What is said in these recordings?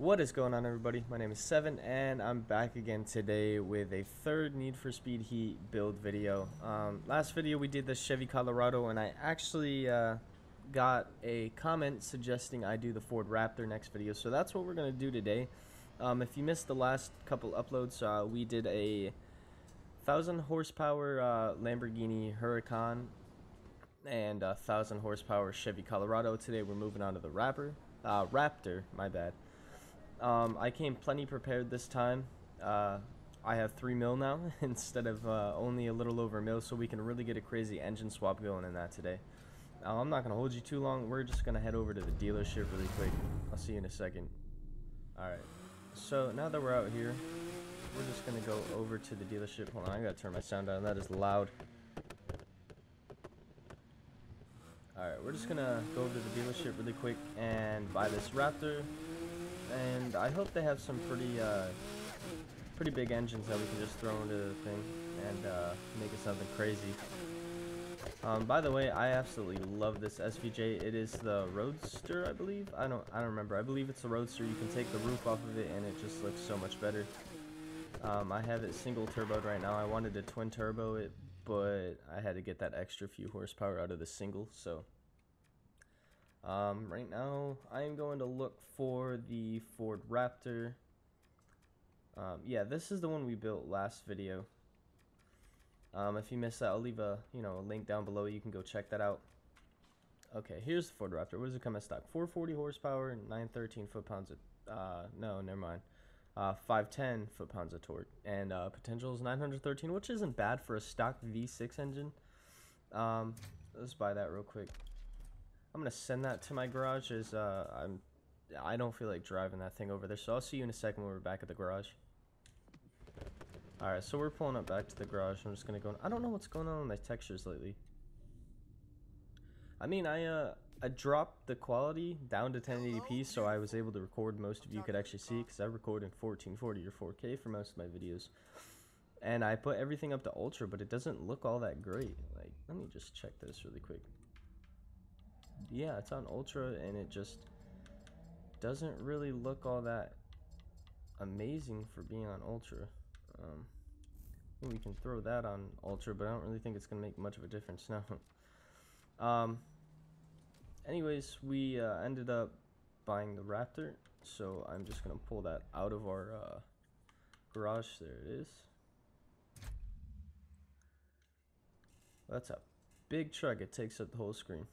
What is going on, everybody? My name is Seven and I'm back again today with a third Need for Speed Heat build video. Last video we did the Chevy Colorado and I actually got a comment suggesting I do the Ford Raptor next video, so that's what we're going to do today. If you missed the last couple uploads, we did a 1000 horsepower Lamborghini Huracan and a 1000 horsepower Chevy Colorado. Today we're moving on to the Raptor, my bad. I came plenty prepared this time. I have 3 mil now instead of only a little over a mil, so we can really get a crazy engine swap going in that today. I'm not going to hold you too long. We're just going to head over to the dealership really quick. I'll see you in a second. Alright, so now that we're out here, we're just going to go over to the dealership. Hold on, I got to turn my sound down. That is loud. Alright, we're just going to go over to the dealership really quick and buy this Raptor. And I hope they have some pretty big engines that we can just throw into the thing and make it something crazy. By the way, I absolutely love this SVJ. It is the Roadster, I believe. I don't remember. I believe it's the Roadster. You can take the roof off of it, and it just looks so much better. I have it single turboed right now. I wanted to twin turbo it, but I had to get that extra few horsepower out of the single. So right now I am going to look for the Ford Raptor. Yeah, this is the one we built last video. If you missed that, I'll leave a link down below. You can go check that out. Okay, here's the Ford Raptor. What does it come as stock? 440 horsepower, 913 foot-pounds of no, never mind. 510 foot-pounds of torque, and potential is 913, which isn't bad for a stock V6 engine. Let's buy that real quick. I'm gonna send that to my garage as I don't feel like driving that thing over there, so I'll see you in a second when we're back at the garage. Alright, so we're pulling up back to the garage. I'm just gonna go. I don't know what's going on with my textures lately. I mean, I dropped the quality down to 1080p, so I was able to record. Most of you could actually see, because I record in 1440 or 4K for most of my videos. And I put everything up to ultra, but it doesn't look all that great. Like, let me just check this really quick. Yeah, it's on ultra and it just doesn't really look all that amazing for being on ultra. I think we can throw that on ultra, but I don't really think it's gonna make much of a difference now. Anyways, we ended up buying the Raptor, so I'm just gonna pull that out of our garage. There it is. That's a big truck. It takes up the whole screen.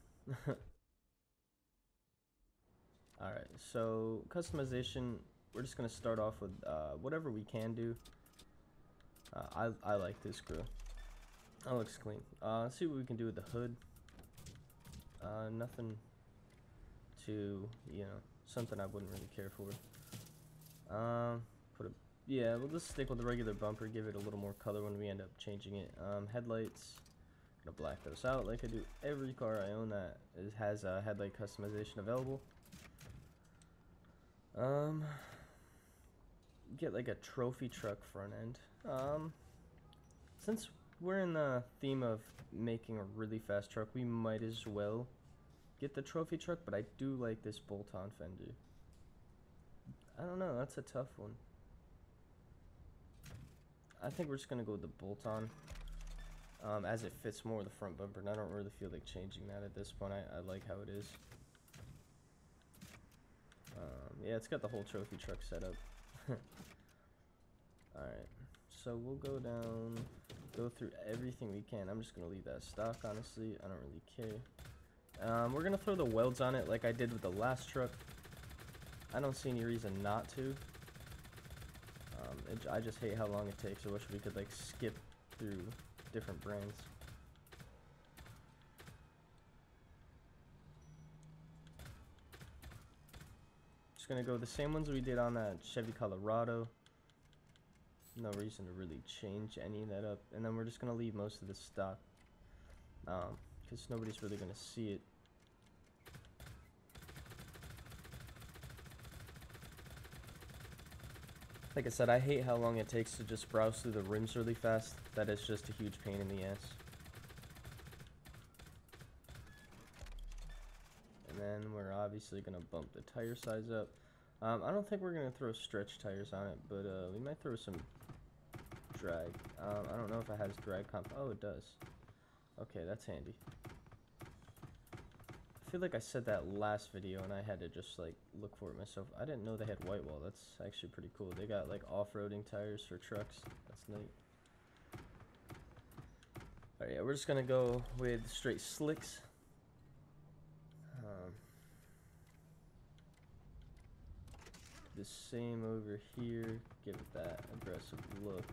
Alright, so customization, we're just going to start off with whatever we can do. I like this grill. That looks clean. Let's see what we can do with the hood. Nothing too, something I wouldn't really care for. Yeah, we'll just stick with the regular bumper, give it a little more color when we end up changing it. Headlights, I'm going to black those out like I do every car I own that has a headlight customization available. Get like a trophy truck front end. Since we're in the theme of making a really fast truck, we might as well get the trophy truck, but I do like this bolt-on fender. I don't know, that's a tough one. I think we're just gonna go with the bolt-on, as it fits more with the front bumper, and I don't really feel like changing that at this point. I like how it is. Yeah, it's got the whole trophy truck set up. Alright, so we'll go through everything we can. I'm just going to leave that stock, honestly. I don't really care. We're going to throw the welds on it like I did with the last truck. I don't see any reason not to. I just hate how long it takes. I wish we could, like, skip through different brands. Gonna go the same ones we did on that Chevy Colorado. No reason to really change any of that up, and then we're just gonna leave most of the stock because nobody's really gonna see it. Like I said, I hate how long it takes to just browse through the rims really fast. That is just a huge pain in the ass. And then we're obviously gonna bump the tire size up. I don't think we're gonna throw stretch tires on it, but we might throw some drag. I don't know if it has drag comp. Oh, it does. Okay, that's handy. I feel like I said that last video and I had to just like look for it myself. I didn't know they had white wall. That's actually pretty cool. They got like off-roading tires for trucks. That's neat. Alright, yeah, we're just gonna go with straight slicks. The same over here. Give it that aggressive look.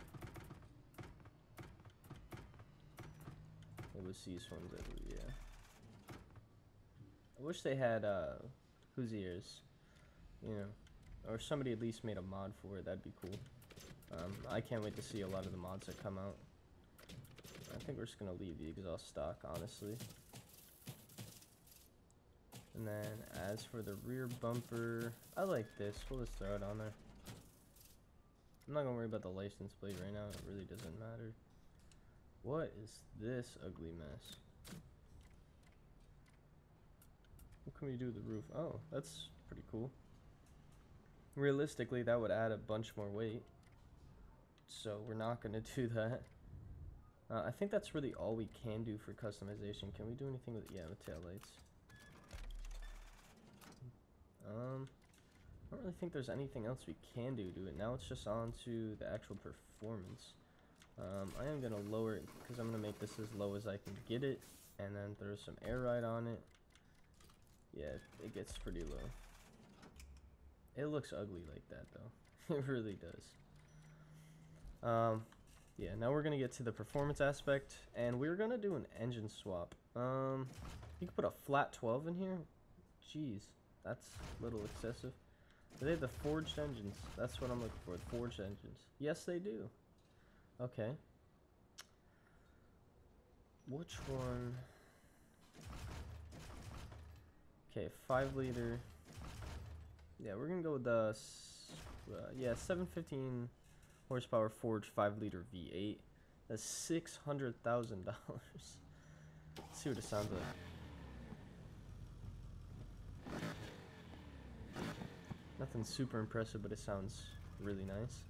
It was these ones, I believe, yeah. I wish they had whose ears, you know, or somebody at least made a mod for it. That'd be cool. I can't wait to see a lot of the mods that come out. I think we're just gonna leave the exhaust stock, honestly. And then as for the rear bumper, I like this. We'll just throw it on there. I'm not gonna worry about the license plate right now. It really doesn't matter. What is this ugly mess? What can we do with the roof? Oh, that's pretty cool. Realistically, that would add a bunch more weight. So we're not gonna do that. I think that's really all we can do for customization. Can we do anything with, yeah, with taillights? I don't really think there's anything else we can do to it. Now it's just on to the actual performance. I am going to lower it because I'm going to make this as low as I can get it, and then throw some air ride on it. Yeah, it gets pretty low. It looks ugly like that though. It really does. Yeah, now we're going to get to the performance aspect, and we're going to do an engine swap. You can put a flat 12 in here. Jeez, that's a little excessive. Do they have the forged engines? That's what I'm looking for, the forged engines. Yes, they do. Okay. Which one? Okay, 5 liter. Yeah, we're gonna go with the yeah, 715 horsepower forged 5 liter V8. That's $600,000. Let's see what it sounds like. Nothing super impressive, but it sounds really nice.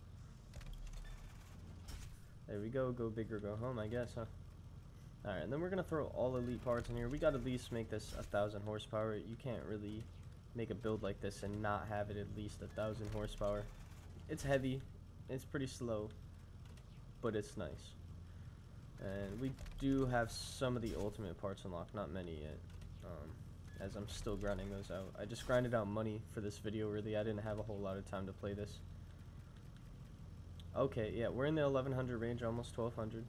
There we go. Go big or go home, I guess, huh? Alright, and then we're going to throw all elite parts in here. We got to at least make this 1,000 horsepower. You can't really make a build like this and not have it at least 1,000 horsepower. It's heavy. It's pretty slow, but it's nice. And we do have some of the ultimate parts unlocked. Not many yet. As I'm still grinding those out. I just grinded out money for this video, really. I didn't have a whole lot of time to play this. Okay, yeah, we're in the 1100 range, almost 1200.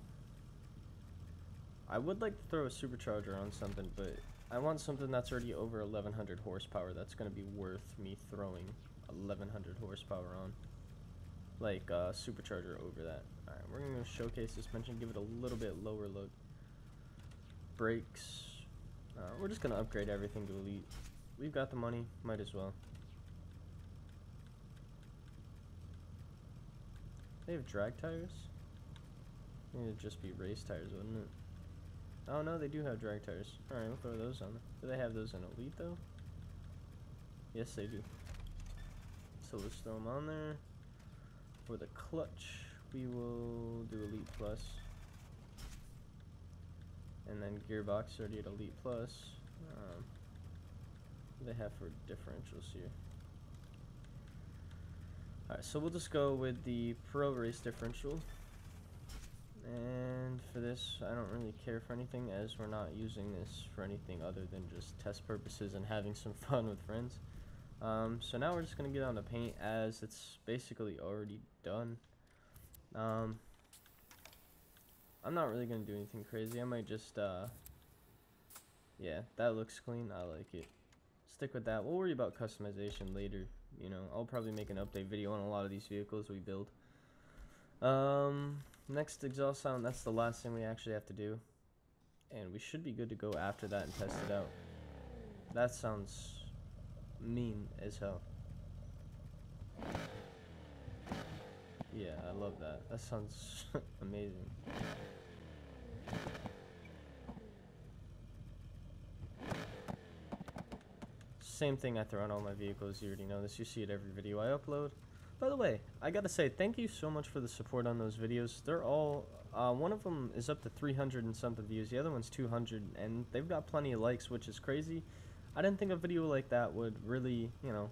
I would like to throw a supercharger on something, but I want something that's already over 1100 horsepower. That's going to be worth me throwing 1100 horsepower on. Like a supercharger over that. Alright, we're going to showcase suspension, give it a little bit lower look. Brakes. We're just going to upgrade everything to elite. We've got the money, might as well. They have drag tires? It'd just be race tires, wouldn't it? Oh no, they do have drag tires. Alright, we'll throw those on. Do they have those in elite though? Yes, they do. So let's throw them on there. For the clutch, we will do elite plus. And then gearbox already at elite plus. What do they have for differentials here? Alright, so we'll just go with the Pro Race differential. And for this, I don't really care for anything, as we're not using this for anything other than just test purposes and having some fun with friends. So now we're just going to get on the paint, as it's basically already done. I'm not really going to do anything crazy. I might just, yeah, that looks clean. I like it. Stick with that. We'll worry about customization later. You know, I'll probably make an update video on a lot of these vehicles we build. Next exhaust sound, that's the last thing we actually have to do. And we should be good to go after that and test it out. That sounds mean as hell. Yeah, I love that. That sounds amazing. Same thing I throw on all my vehicles. You already know this. You see it every video I upload. By the way, I gotta say thank you so much for the support on those videos. They're all, one of them is up to 300 and something views. The other one's 200, and they've got plenty of likes, which is crazy. I didn't think a video like that would really, you know,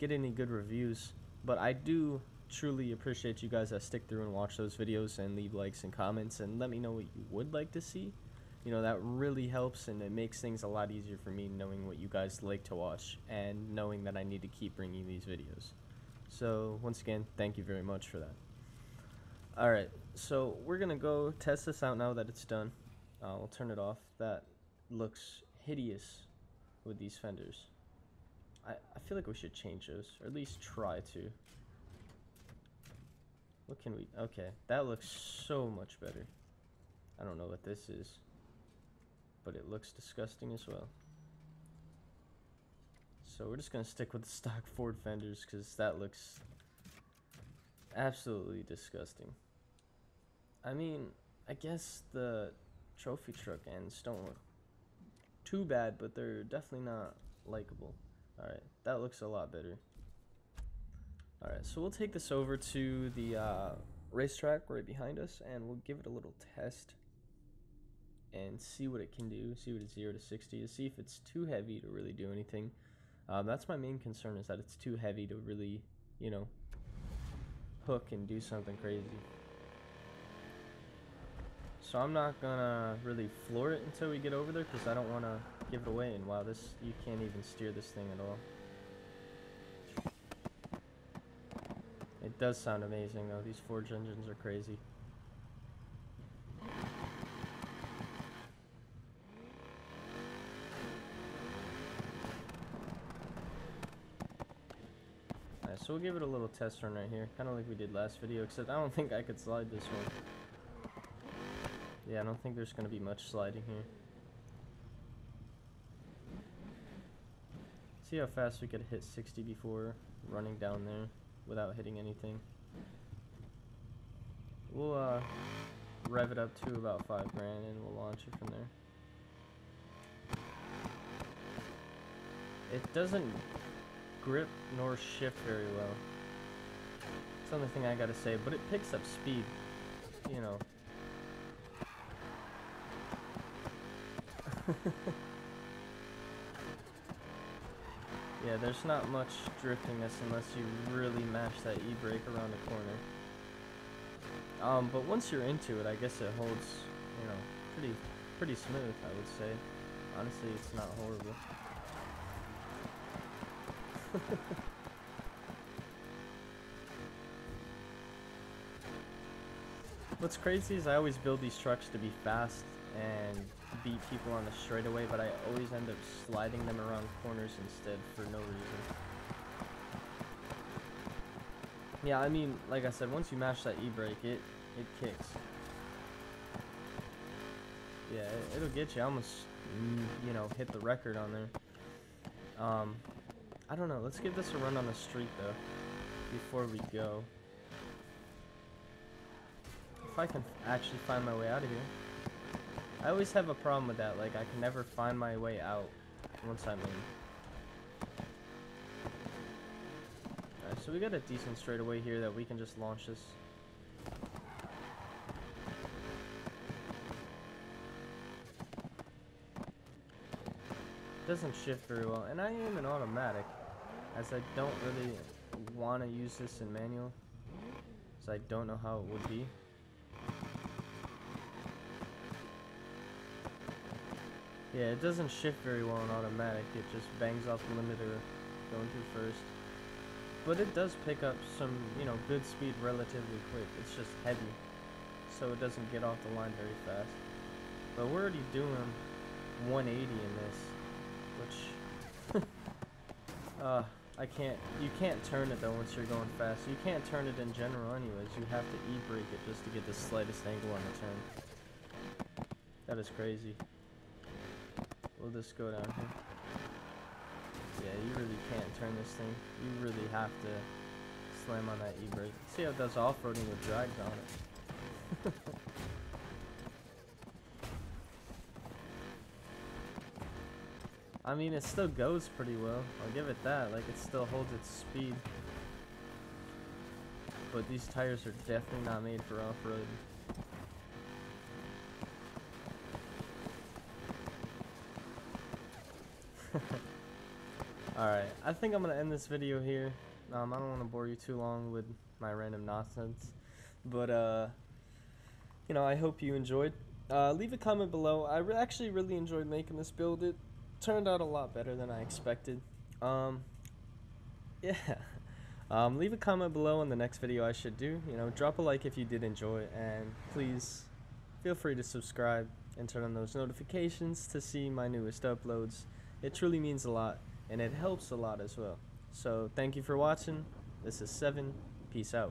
get any good reviews. But I do truly appreciate you guys that stick through and watch those videos and leave likes and comments and let me know what you would like to see. You know, that really helps, and it makes things a lot easier for me knowing what you guys like to watch and knowing that I need to keep bringing these videos. So once again, thank you very much for that. Alright, so we're gonna go test this out now that it's done. We'll turn it off. That looks hideous with these fenders. I feel like we should change those, or at least try to. What can we, okay, that looks so much better. I don't know what this is, but it looks disgusting as well. So we're just gonna stick with the stock Ford fenders because that looks absolutely disgusting. I mean, I guess the trophy truck ends don't look too bad, but they're definitely not likable. Alright, that looks a lot better. Alright, so we'll take this over to the racetrack right behind us, and we'll give it a little test and see what it can do, see what it's 0 to 60, to see if it's too heavy to really do anything. That's my main concern, is that it's too heavy to really, you know, hook and do something crazy. So I'm not gonna really floor it until we get over there, because I don't want to give it away. And wow, this, you can't even steer this thing at all. It does sound amazing though. These Forge engines are crazy. Alright, so we'll give it a little test run right here, kind of like we did last video, except I don't think I could slide this one. Yeah, I don't think there's going to be much sliding here. See how fast we could hit 60 before running down there without hitting anything. We'll rev it up to about $5,000 and we'll launch it from there. It doesn't grip nor shift very well. That's the only thing I gotta say, but it picks up speed, you know. Yeah, there's not much driftiness unless you really mash that e-brake around the corner. But once you're into it, I guess it holds, you know, pretty smooth, I would say. Honestly, it's not horrible. What's crazy is I always build these trucks to be fast and beat people on the straightaway, but I always end up sliding them around corners instead for no reason. Yeah, I mean, like I said, once you mash that e-brake, it kicks. Yeah, it'll get you. I almost, you know, hit the record on there. I don't know. Let's give this a run on the street though before we go. If I can actually find my way out of here. I always have a problem with that, like I can never find my way out once I'm in. Alright, so we got a decent straightaway here that we can just launch this. Doesn't shift very well, and I am in automatic, as I don't really want to use this in manual, so I don't know how it would be. Yeah, it doesn't shift very well in automatic. It just bangs off the limiter going through first. But it does pick up some, you know, good speed relatively quick. It's just heavy, so it doesn't get off the line very fast. But we're already doing 180 in this, which you can't turn it though once you're going fast. You can't turn it in general anyways. You have to e-brake it just to get the slightest angle on the turn. That is crazy. We'll just go down here. Yeah, you really can't turn this thing. You really have to slam on that e-brake. See how it does off-roading with drags on it. I mean, it still goes pretty well. I'll give it that. Like, it still holds its speed. But these tires are definitely not made for off-road. Alright, I think I'm going to end this video here. I don't want to bore you too long with my random nonsense. But, you know, I hope you enjoyed. Leave a comment below. I actually really enjoyed making this build. It turned out a lot better than I expected. Yeah. Leave a comment below on the next video I should do. You know, drop a like if you did enjoy, and please feel free to subscribe and turn on those notifications to see my newest uploads. It truly means a lot, and it helps a lot as well. So thank you for watching. This is 7. Peace out.